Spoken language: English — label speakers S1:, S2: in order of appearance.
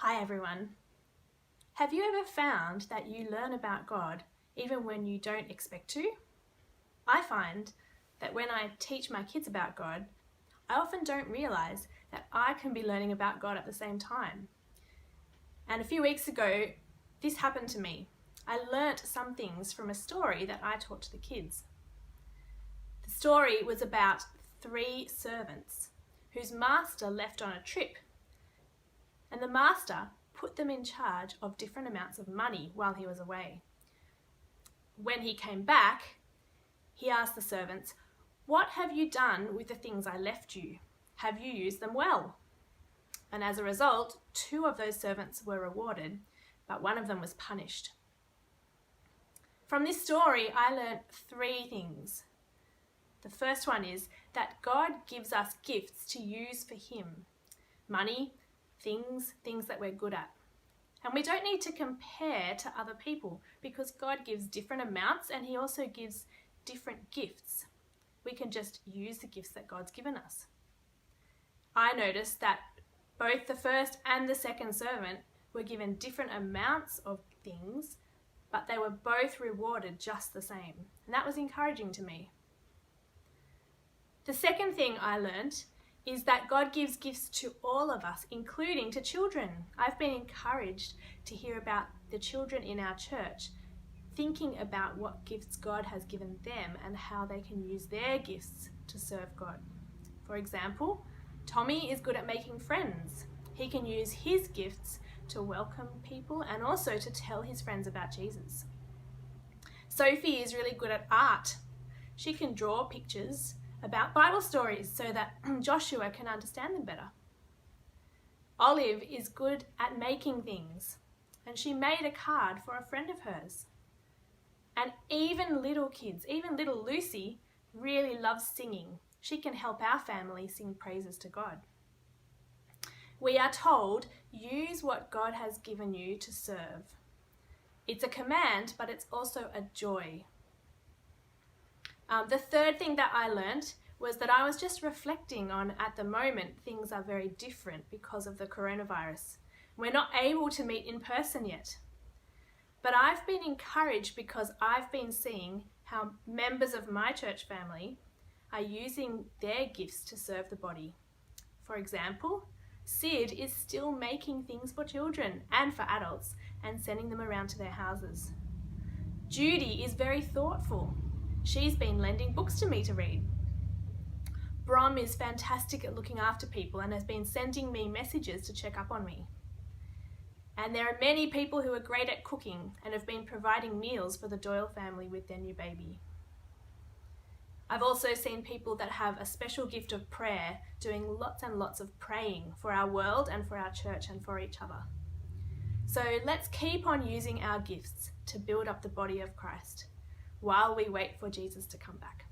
S1: Hi everyone. Have you ever found that you learn about God even when you don't expect to? I find that when I teach my kids about God, I often don't realise that I can be learning about God at the same time. And a few weeks ago, this happened to me. I learnt some things from a story that I taught to the kids. The story was about 3 servants whose master left on a trip, and the master put them in charge of different amounts of money while he was away. When he came back, he asked the servants, "What have you done with the things I left you? Have you used them well?" And as a result, 2 of those servants were rewarded, but 1 of them was punished. From this story, I learned 3 things. The first one is that God gives us gifts to use for Him. Money, things that we're good at. And we don't need to compare to other people because God gives different amounts and He also gives different gifts. We can just use the gifts that God's given us. I noticed that both the first and the second servant were given different amounts of things, but they were both rewarded just the same. And that was encouraging to me. The second thing I learned is that God gives gifts to all of us, including to children. I've been encouraged to hear about the children in our church, thinking about what gifts God has given them and how they can use their gifts to serve God. For example, Tommy is good at making friends. He can use his gifts to welcome people and also to tell his friends about Jesus. Sophie is really good at art. She can draw pictures about Bible stories so that Joshua can understand them better. Olive is good at making things, and she made a card for a friend of hers. And even little kids, even little Lucy, really loves singing. She can help our family sing praises to God. We are told, use what God has given you to serve. It's a command, but it's also a joy. The third thing that I learned was that I was just reflecting on, at the moment, things are very different because of the coronavirus. We're not able to meet in person yet. But I've been encouraged because I've been seeing how members of my church family are using their gifts to serve the body. For example, Sid is still making things for children and for adults and sending them around to their houses. Judy is very thoughtful. She's been lending books to me to read. Brom is fantastic at looking after people and has been sending me messages to check up on me. And there are many people who are great at cooking and have been providing meals for the Doyle family with their new baby. I've also seen people that have a special gift of prayer, doing lots and lots of praying for our world and for our church and for each other. So let's keep on using our gifts to build up the body of Christ while we wait for Jesus to come back.